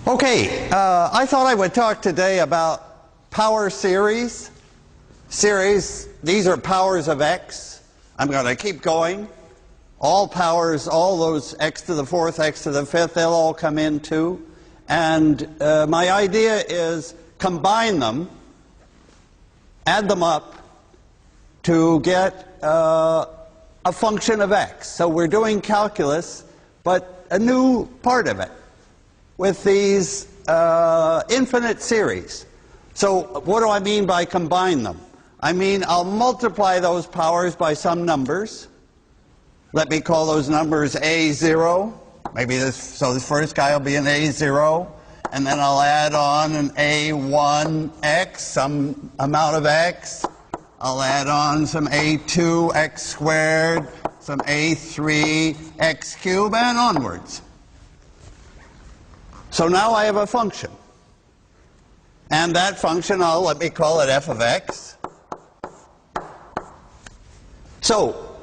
Okay, I thought I would talk today about power series. These are powers of x. I'm going to keep going. All powers, all those x to the fourth, x to the fifth, they'll all come in too. And my idea is combine them, add them up to get a function of x. So we're doing calculus, but a new part of it with these infinite series. So what do I mean by combine them? I mean I'll multiply those powers by some numbers. Let me call those numbers A0. Maybe this first guy will be an A0. And then I'll add on an A1x, some amount of x. I'll add on some A2 x squared, some A3 x cubed, and onwards. So now I have a function. And that function, let me call it f of x. So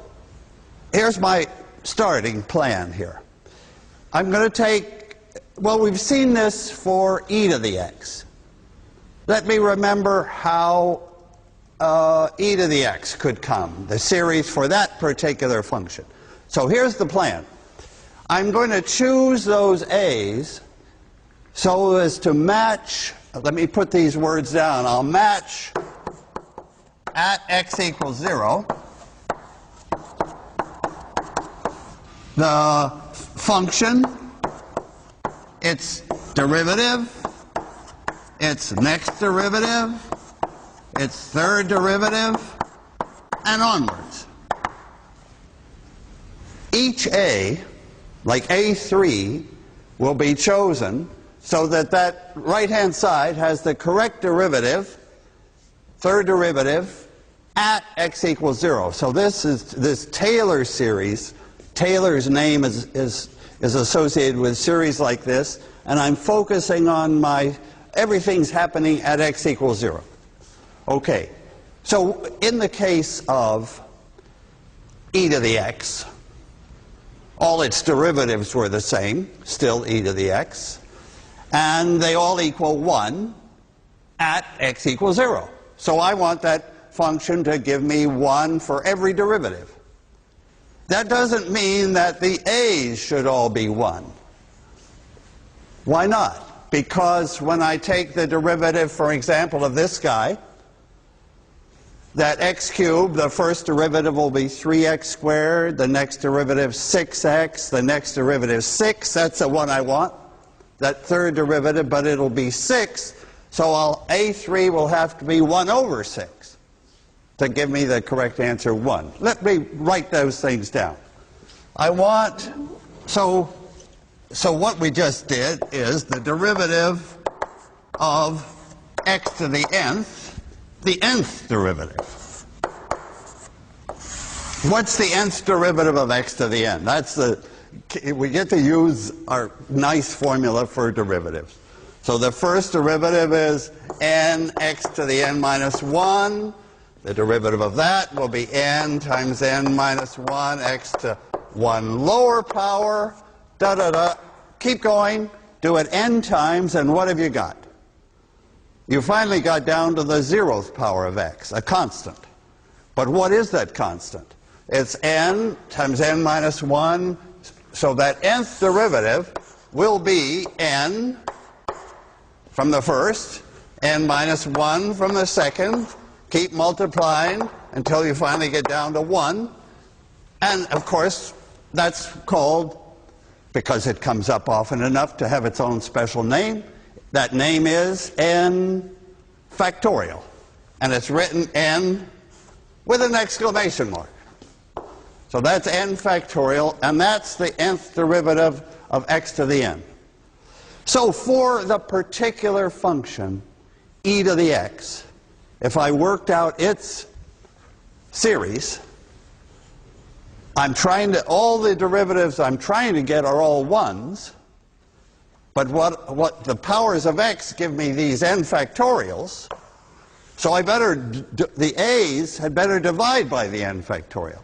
here's my starting plan here. I'm going to take, well, we've seen this for e to the x. Let me remember how e to the x could come, the series for that particular function. So here's the plan. I'm going to choose those a's so as to match, let me put these words down, I'll match at x equals 0 the function, its derivative, its next derivative, its third derivative, and onwards. Each a, like A3, will be chosen so that that right-hand side has the correct derivative, third derivative, at x equals 0. So this Taylor series, Taylor's name is associated with series like this, and I'm focusing on everything's happening at x equals 0. Okay, so in the case of e to the x, all its derivatives were the same, still e to the x, and they all equal 1 at x equals 0. So I want that function to give me 1 for every derivative. That doesn't mean that the a's should all be 1. Why not? Because when I take the derivative, for example, of this guy, that x cubed, the first derivative will be 3x squared, the next derivative 6x, the next derivative 6, that's the one I want, that third derivative, but it'll be 6, so A3 will have to be 1 over 6 to give me the correct answer, 1. Let me write those things down. I want, so what we just did is the derivative of x to the nth derivative. What's the nth derivative of x to the n? We get to use our nice formula for derivatives. So the first derivative is n x to the n minus 1. The derivative of that will be n times n minus 1 x to 1 lower power, Keep going, do it n times, and what have you got? You finally got down to the 0th power of x, a constant. But what is that constant? It's n times n minus 1, so that nth derivative will be n from the first, n minus 1 from the second. Keep multiplying until you finally get down to 1. And, of course, that's called, because it comes up often enough to have its own special name, that name is n factorial. And it's written n with an exclamation mark. So that's n factorial, and that's the nth derivative of x to the n. So for the particular function, e to the x, if I worked out its series, all the derivatives I'm trying to get are all 1s, but what the powers of x give me these n factorials, so the a's had better divide by the n factorial.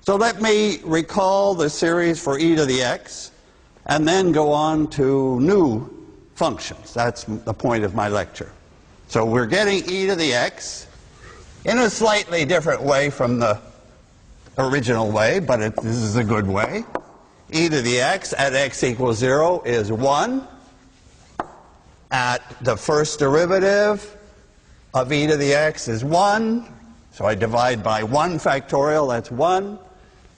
So let me recall the series for e to the x, and then go on to new functions. That's the point of my lecture. So we're getting e to the x in a slightly different way from the original way, but this is a good way. E to the x at x equals 0 is 1. At the first derivative of e to the x is 1. So I divide by 1 factorial, that's 1.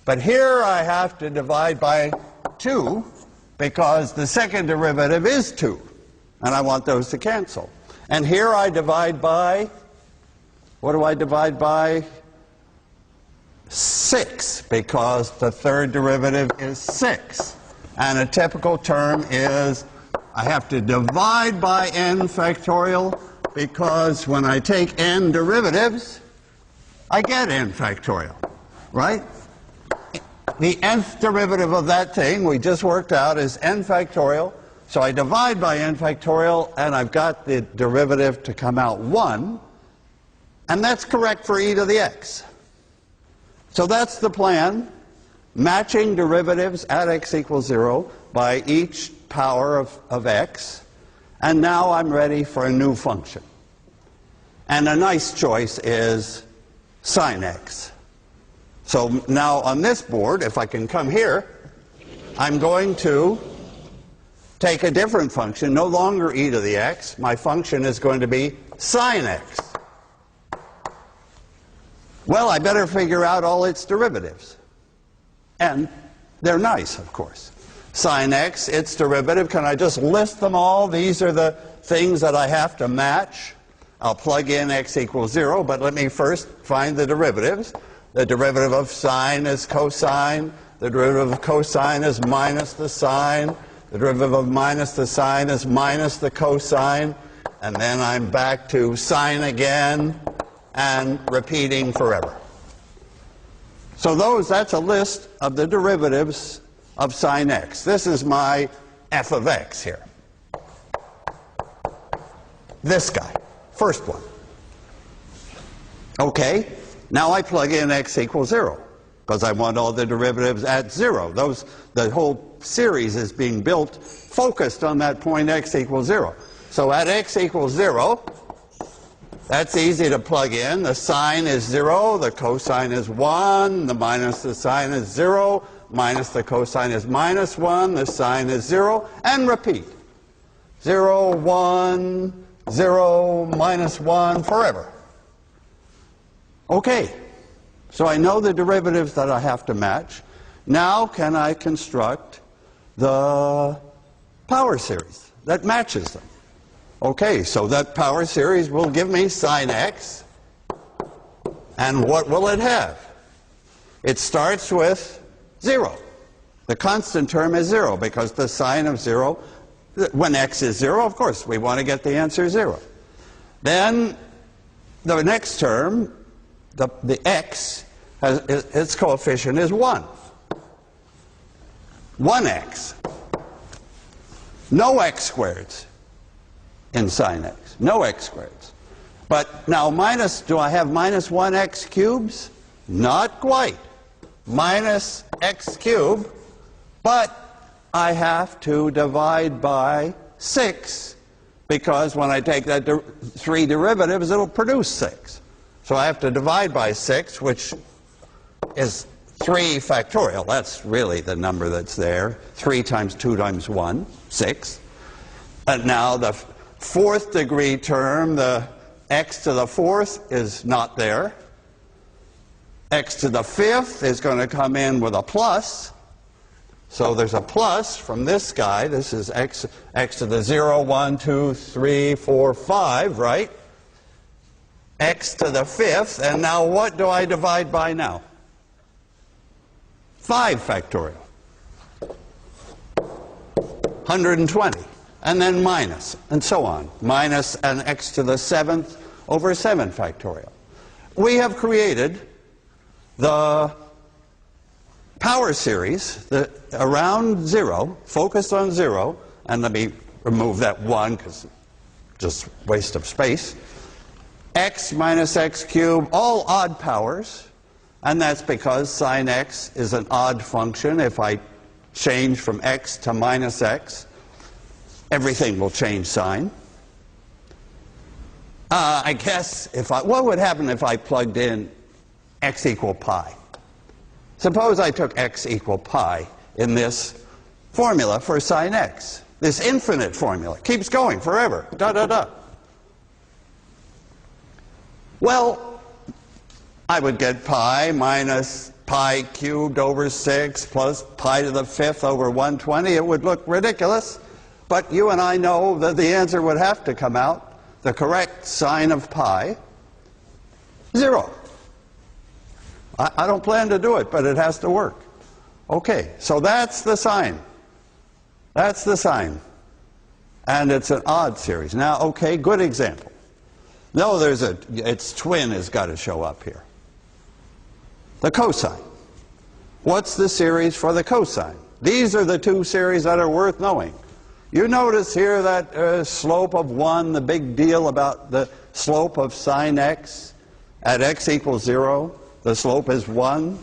But here I have to divide by 2 because the second derivative is 2. And I want those to cancel. And here I divide by, what do I divide by? 6, because the third derivative is 6. And a typical term is I have to divide by n factorial because when I take n derivatives, I get n factorial, right? The nth derivative of that thing we just worked out is n factorial. So I divide by n factorial, and I've got the derivative to come out 1. And that's correct for e to the x. So that's the plan, matching derivatives at x equals 0 by each power of x. And now I'm ready for a new function. And a nice choice is sine x. So now on this board, if I can come here, I'm going to take a different function, no longer e to the x. My function is going to be sine x. Well, I better figure out all its derivatives. And they're nice, of course. Sine x, its derivative, can I just list them all? These are the things that I have to match. I'll plug in x equals 0, but let me first find the derivatives. The derivative of sine is cosine. The derivative of cosine is minus the sine. The derivative of minus the sine is minus the cosine. And then I'm back to sine again and repeating forever. So that's a list of the derivatives of sine x. This is my f of x here. This guy, first one. Okay, now I plug in x equals 0 because I want all the derivatives at 0. The whole series is being built focused on that point x equals 0. So at x equals 0, that's easy to plug in. The sine is 0, the cosine is 1, the minus the sine is 0, minus the cosine is minus 1, the sine is 0, and repeat. 0, 1, 0, minus 1, forever. Okay, so I know the derivatives that I have to match. Now can I construct the power series that matches them? Okay, so that power series will give me sine x. And what will it have? It starts with 0. The constant term is 0 because the sine of 0, when x is 0, of course, we want to get the answer 0. Then the next term, the x, its coefficient is 1. 1x. No x squareds in sine x. No x squareds. But now do I have minus 1x cubes? Not quite. Minus x cubed, but I have to divide by 6 because when I take that 3 derivatives, it'll produce 6. So I have to divide by 6, which is 3 factorial. That's really the number that's there. 3 times 2 times 1, 6. And now the 4th degree term, the x to the 4th is not there. X to the 5th is going to come in with a plus. So there's a plus from this guy. This is x to the 0, 1, 2, 3, 4, 5, right? X to the 5th. And now what do I divide by now? 5 factorial. 120. And then minus, and so on. Minus an x to the 7th over 7 factorial. We have created the power series around 0, focused on 0, and let me remove that 1 because just waste of space. X minus x cubed, all odd powers, and that's because sine x is an odd function if I change from x to minus x. everything will change sign. I guess what would happen if I plugged in x equal pi? Suppose I took x equal pi in this formula for sine x. This infinite formula keeps going forever. Da, da, da. Well, I would get pi minus pi cubed over 6 plus pi to the 5th over 120. It would look ridiculous, but you and I know that the answer would have to come out, the correct sign of pi, 0. I don't plan to do it, but it has to work. Okay, so that's the sign. That's the sign. And it's an odd series. Now, okay, good example. No, its twin has got to show up here. The cosine. What's the series for the cosine? These are the two series that are worth knowing. You notice here that slope of 1, the big deal about the slope of sine x at x equals 0. The slope is 1,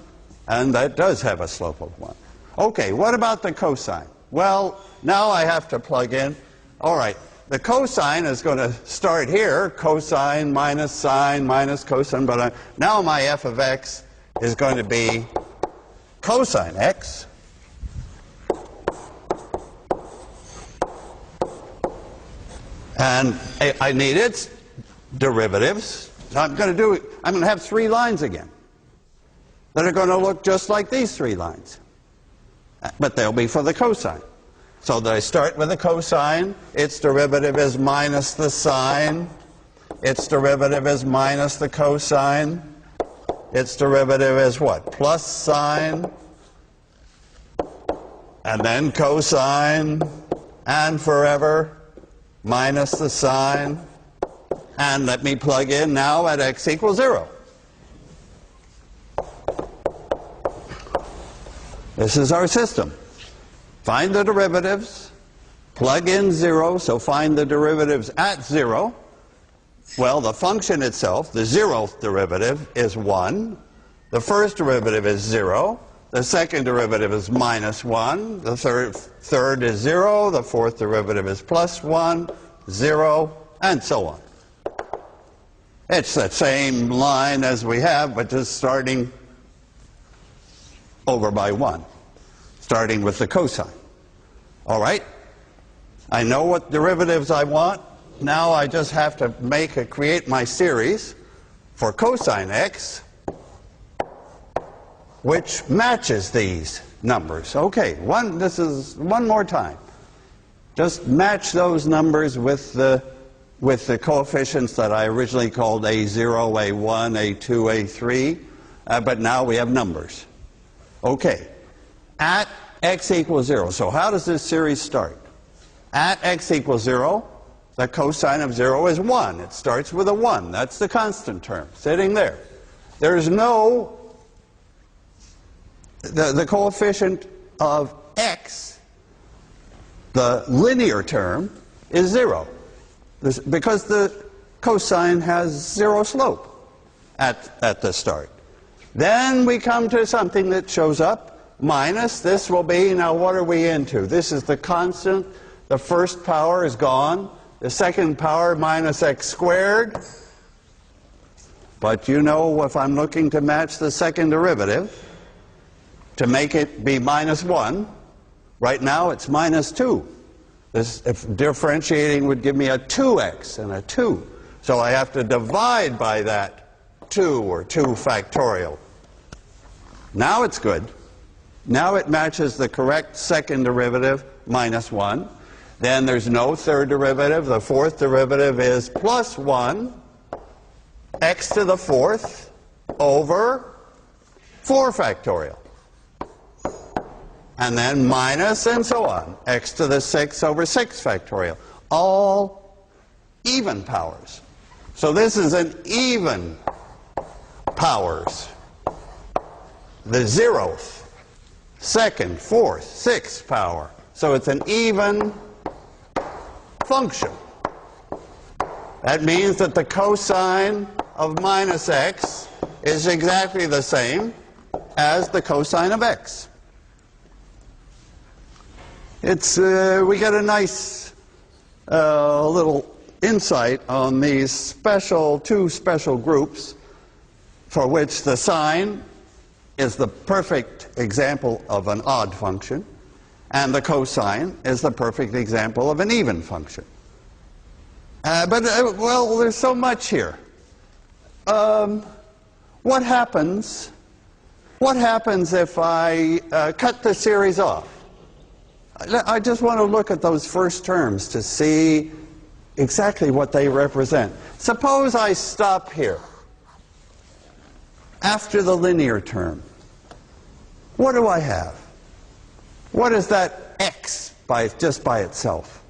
and that does have a slope of 1. Okay, what about the cosine? Well, now I have to plug in. All right, the cosine is going to start here, cosine minus sine minus cosine, but now my f of x is going to be cosine x. And I need its derivatives. So I'm going to have 3 lines again that are going to look just like these 3 lines. But they'll be for the cosine. So that I start with the cosine. Its derivative is minus the sine. Its derivative is minus the cosine. Its derivative is what? Plus sine. And then cosine. And forever minus the sine. And let me plug in now at x equals 0. This is our system. Find the derivatives, plug in 0, so find the derivatives at 0. Well, the function itself, the 0th derivative, is 1. The first derivative is 0. The second derivative is minus 1. The third is 0. The fourth derivative is plus 1, 0, and so on. It's the same line as we have, but just starting over by 1, starting with the cosine. All right? I know what derivatives I want. Now I just have to create my series for cosine x, which matches these numbers. Okay, this is one more time. Just match those numbers with the coefficients that I originally called A0, A1, A2, A3, but now we have numbers. Okay, at x equals 0. So how does this series start? At x equals 0, the cosine of 0 is 1. It starts with a 1. That's the constant term sitting there. There's no, the coefficient of x, the linear term, is 0. Because the cosine has 0 slope at the start. Then we come to something that shows up, minus. This will be, now what are we into? This is the constant. The first power is gone. The second power, minus x squared. But you know, if I'm looking to match the second derivative, to make it be minus 1, right now it's minus 2. If differentiating would give me a 2x and a 2. So I have to divide by that 2 or 2 factorial. Now it's good. Now it matches the correct second derivative, minus 1. Then there's no third derivative. The fourth derivative is plus 1, x to the 4th over 4 factorial. And then minus and so on, x to the 6th over 6 factorial. All even powers. So this is an even powers. The 0th, 2nd, 4th, 6th power. So it's an even function. That means that the cosine of minus x is exactly the same as the cosine of x. We get a nice a little insight on these two special groups for which the sine is the perfect example of an odd function, and the cosine is the perfect example of an even function. Well, there's so much here. What happens if I cut the series off? I just want to look at those first terms to see exactly what they represent. Suppose I stop here after the linear term. What do I have? What is that x just by itself?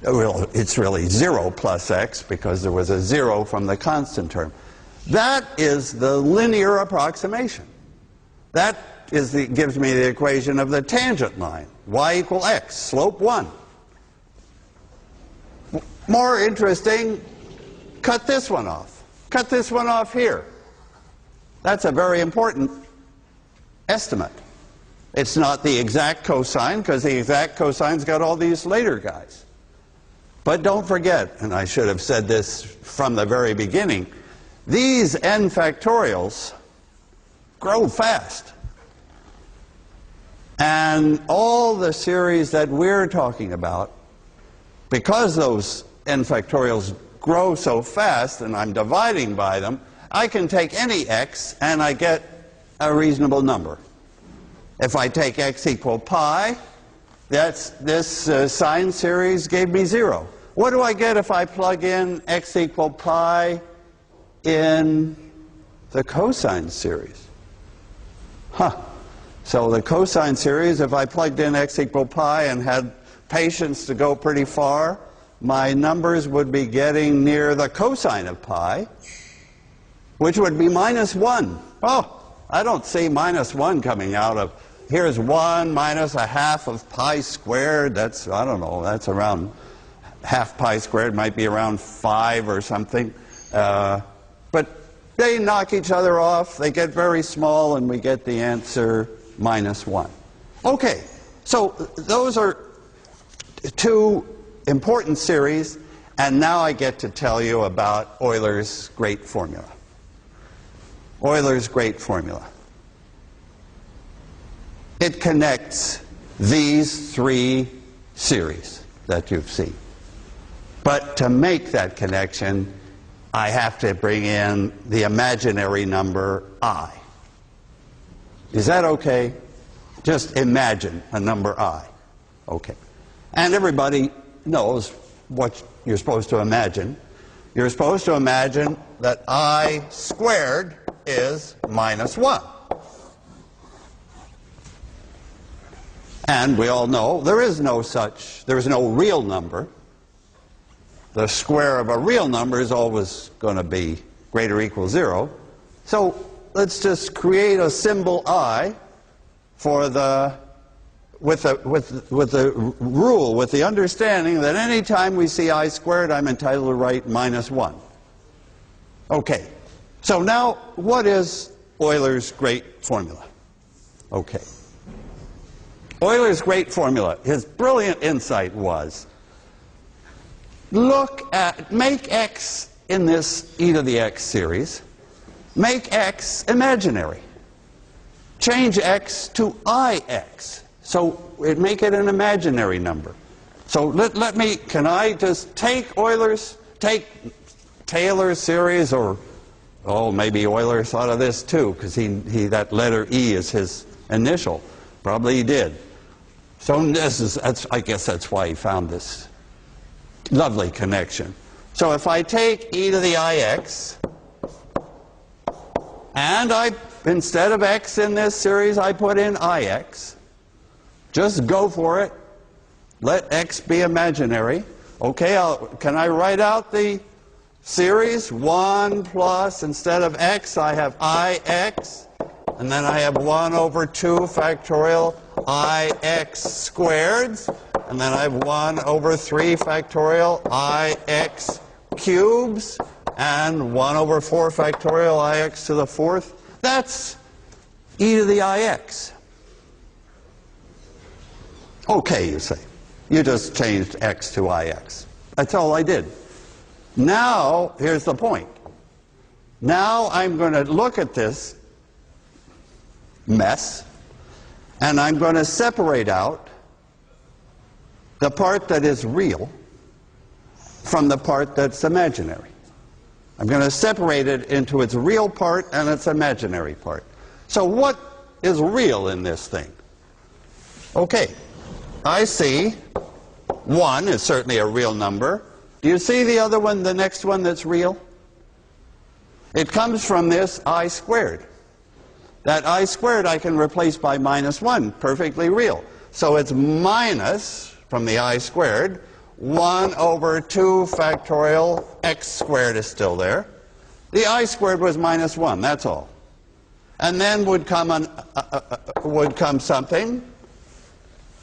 Well, it's really 0 plus x because there was a 0 from the constant term. That is the linear approximation. That gives me the equation of the tangent line. Y equal x, slope 1. More interesting, cut this one off. Cut this one off here. That's a very important estimate. It's not the exact cosine, because the exact cosine's got all these later guys. But don't forget, and I should have said this from the very beginning, these n factorials grow fast. And all the series that we're talking about, because those n factorials grow so fast and I'm dividing by them, I can take any x and I get a reasonable number. If I take x equal pi, this sine series gave me 0. What do I get if I plug in x equal pi in the cosine series? So the cosine series, if I plugged in x equal pi and had patience to go pretty far, my numbers would be getting near the cosine of pi, which would be -1. Oh, I don't see -1 coming out of, here's 1 minus a half of pi squared. That's, I don't know, that's around, half pi squared might be around 5 or something. But they knock each other off, they get very small, and we get the answer -1. Okay, so those are two important series, and now I get to tell you about Euler's great formula. Euler's great formula. It connects these three series that you've seen. But to make that connection, I have to bring in the imaginary number I. Is that okay? Just imagine a number I. Okay. And everybody knows what you're supposed to imagine. You're supposed to imagine that I squared is -1. And we all know there is no real number. The square of a real number is always going to be greater or equal 0. So let's just create a symbol I for with the rule, with the understanding that any time we see I squared, I'm entitled to write -1. Okay. So now, what is Euler's great formula? Okay. Euler's great formula, his brilliant insight was, make x in this e to the x series, make x imaginary. Change x to ix. So make it an imaginary number. So can I just take Taylor's series, or, oh, maybe Euler thought of this too, because that letter E is his initial. Probably he did. So I guess that's why he found this lovely connection. So if I take e to the ix, and instead of x in this series, I put in ix, just go for it. Let x be imaginary. Okay, can I write out the series? 1 plus, instead of x, I have ix. And then I have 1 over 2 factorial ix squared. And then I have 1 over 3 factorial ix cubes. And 1 over 4 factorial ix to the 4th. That's e to the ix. Okay, you say. You just changed x to ix. That's all I did. Now, here's the point. Now I'm going to look at this mess, and I'm going to separate out the part that is real from the part that's imaginary. I'm going to separate it into its real part and its imaginary part. So what is real in this thing? Okay, I see 1 is certainly a real number. Do you see the other one, the next one that's real? It comes from this I squared. That I squared I can replace by minus 1, perfectly real. So it's minus, from the I squared, 1 over 2 factorial x squared is still there. The I squared was minus 1, that's all. And then would come something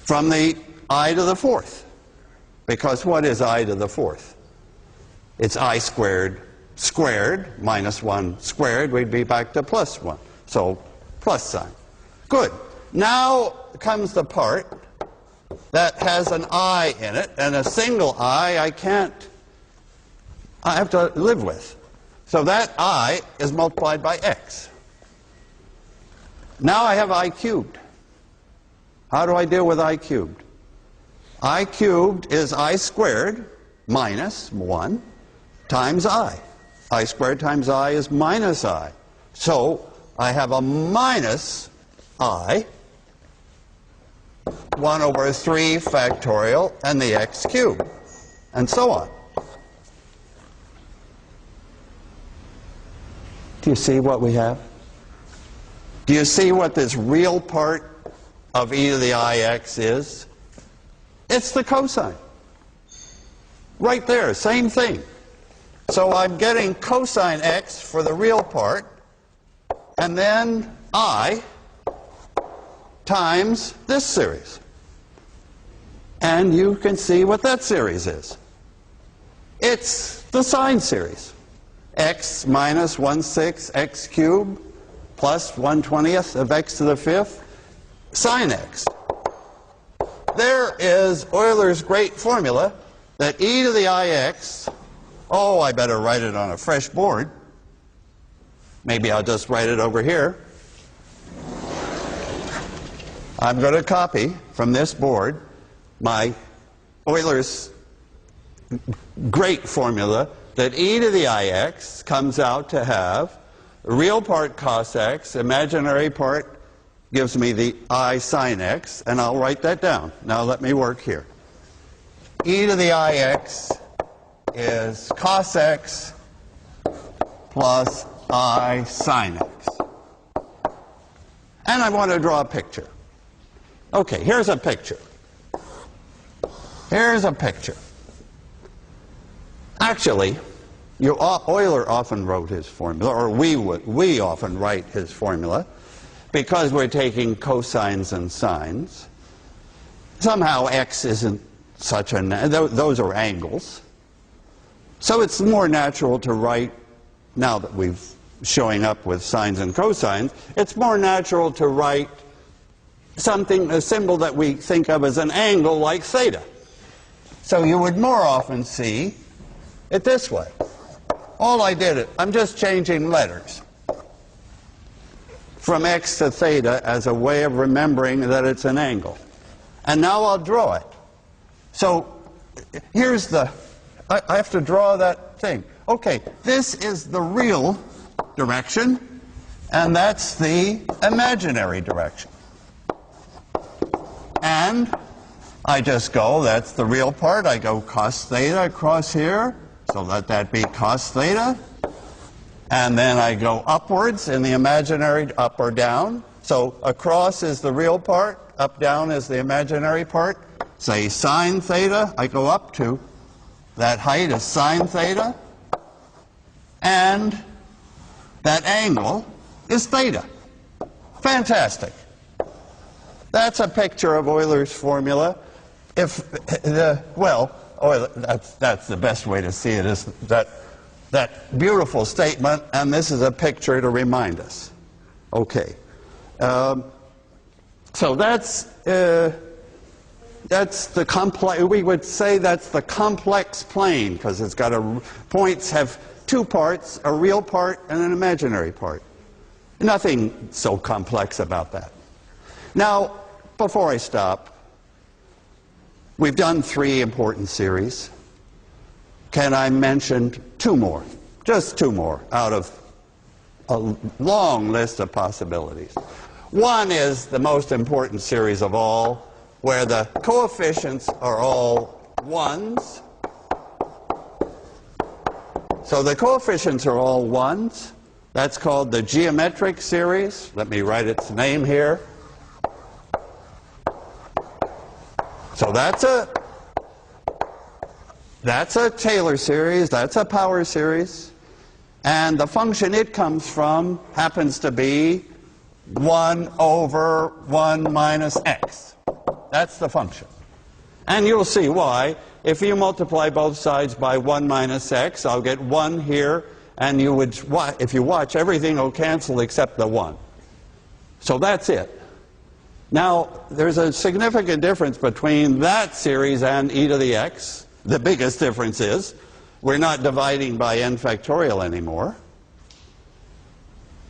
from the I to the 4th. Because what is I to the 4th? It's I squared squared minus 1 squared. We'd be back to plus 1. So plus sign. Good. Now comes the part that has an I in it, and a single I have to live with. So that I is multiplied by x. Now I have I cubed. How do I deal with I cubed? I cubed is I squared minus 1 times I. I squared times I is minus I. So I have a minus I, 1 over 3 factorial, and the x cubed, and so on. Do you see what we have? Do you see what this real part of e to the ix is? It's the cosine. Right there, same thing. So I'm getting cosine x for the real part, and then I times this series. And you can see what that series is. It's the sine series. X minus 1/6 x cubed plus 1/20th of x to the 5th sine x. There is Euler's great formula that e to the ix, oh, I better write it on a fresh board. Maybe I'll just write it over here. I'm going to copy from this board my Euler's great formula that e to the ix comes out to have the real part cos x, imaginary part gives me the I sine x, and I'll write that down. Now let me work here. E to the ix is cos x plus I sine x. And I want to draw a picture. Okay, here's a picture. Here's a picture. Actually, Euler often wrote his formula, or we often write his formula, because we're taking cosines and sines. Somehow x isn't such a, those are angles. So it's more natural to write, now that we've showing up with sines and cosines, it's more natural to write something, a symbol that we think of as an angle like theta. So you would more often see it this way. All I did, I'm just changing letters from x to theta as a way of remembering that it's an angle. And now I'll draw it. So here's the, I have to draw that thing. Okay, this is the real direction, and that's the imaginary direction. And I just go, that's the real part, I go cos theta across here, so let that be cos theta. And then I go upwards in the imaginary, up or down. So across is the real part, up down is the imaginary part. Say sine theta, I go up to, that height is sine theta. And that angle is theta. Fantastic. That's a picture of Euler's formula. If the, well, Euler, that's the best way to see it, is that beautiful statement, and this is a picture to remind us. Okay. So that's That's the complex, we would say that's the complex plane, because it's got points have two parts, a real part and an imaginary part. Nothing so complex about that. Now, before I stop, we've done 3 important series. Can I mention 2 more? Just 2 more out of a long list of possibilities. One is the most important series of all, where the coefficients are all 1s. So the coefficients are all 1s. That's called the geometric series. Let me write its name here. So that's a Taylor series, that's a power series, and the function it comes from happens to be 1 over 1 minus x. That's the function. And you'll see why. If you multiply both sides by 1 minus x, I'll get 1 here, and you would, if you watch, everything will cancel except the 1. So that's it. Now, there's a significant difference between that series and e to the x. The biggest difference is we're not dividing by n factorial anymore.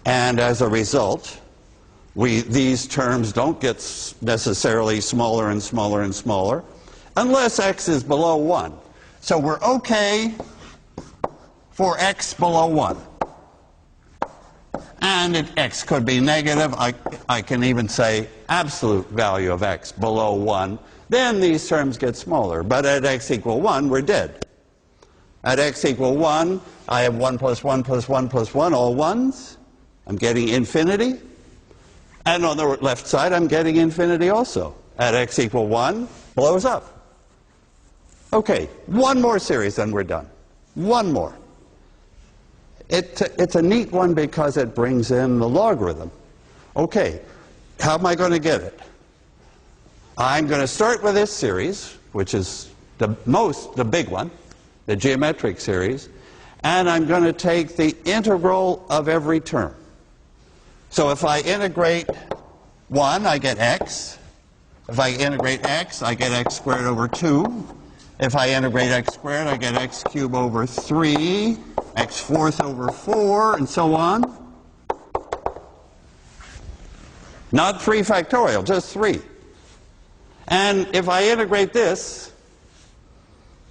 And as a result, these terms don't get necessarily smaller and smaller and smaller unless x is below 1. So we're okay for x below 1. And x could be negative. I can even say absolute value of x below 1. Then these terms get smaller. But at x equal 1, we're dead. At x equal 1, I have 1 plus 1 plus 1 plus 1, all 1s. I'm getting infinity. And on the left side, I'm getting infinity also. At x equal 1, blows up. Okay, one more series, then we're done. One more. It's a neat one because it brings in the logarithm. Okay, how am I going to get it? I'm going to start with this series, which is the big one, the geometric series, and I'm going to take the integral of every term. So if I integrate 1, I get x. If I integrate x, I get x squared over 2. If I integrate x squared, I get x cubed over 3, x fourth over 4, and so on. Not 3 factorial, just 3. And if I integrate this,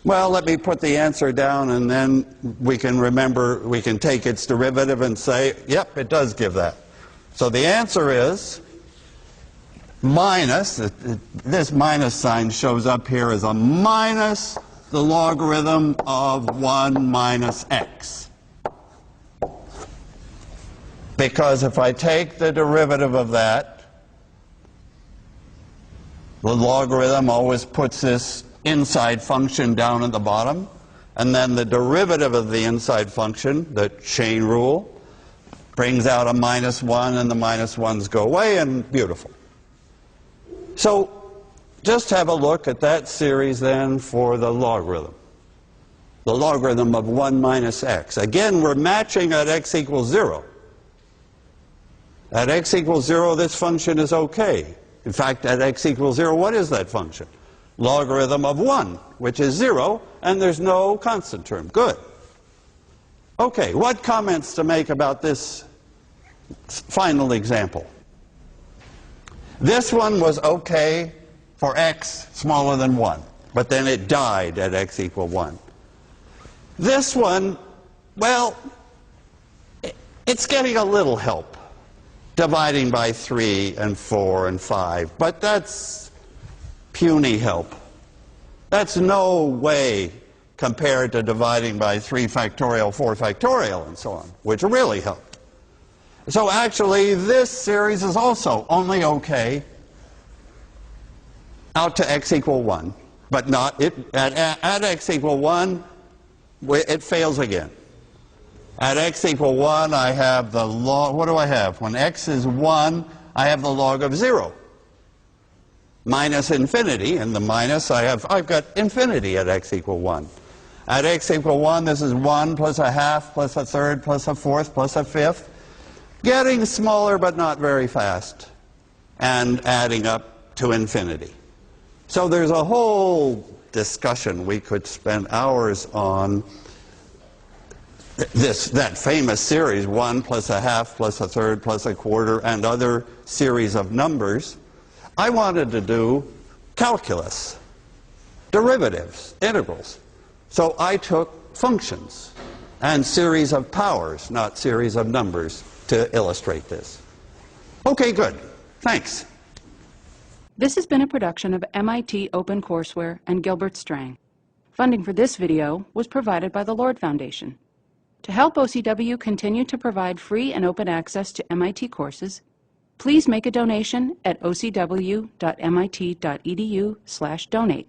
well, let me put the answer down, and then we can remember, we can take its derivative and say, yep, it does give that. So the answer is minus, this minus sign shows up here as a minus the logarithm of 1 minus x. Because if I take the derivative of that, the logarithm always puts this inside function down at the bottom, and then the derivative of the inside function, the chain rule, brings out a minus 1, and the minus 1s go away, and beautiful. So just have a look at that series then for the logarithm. The logarithm of 1 minus x. Again, we're matching at x equals 0. At x equals 0, this function is okay. In fact, at x equals 0, what is that function? Logarithm of 1, which is 0, and there's no constant term. Good. Okay, what comments to make about this final example? This one was okay for x smaller than 1, but then it died at x equal 1. This one, well, it's getting a little help, dividing by 3 and 4 and 5, but that's puny help. That's no way compared to dividing by 3 factorial, 4 factorial, and so on, which really helped. So actually, this series is also only okay out to x equal 1, but not at x equal 1, it fails again. At x equal 1, I have the log. What do I have? When x is 1, I have the log of 0. Minus infinity, and the minus, I've got infinity at x equal 1. At x equal 1, this is 1 plus a half plus a third plus a fourth plus a fifth. Getting smaller but not very fast, and adding up to infinity. So there's a whole discussion we could spend hours on that famous series, 1 plus a half plus a third plus a quarter, and other series of numbers. I wanted to do calculus, derivatives, integrals. So I took functions and series of powers, not series of numbers, to illustrate this. Okay, good. Thanks. This has been a production of MIT OpenCourseware and MITStrang. Funding for this video was provided by the Lord Foundation. To help OCW continue to provide free and open access to MIT courses, please make a donation at ocw.mit.edu/donate.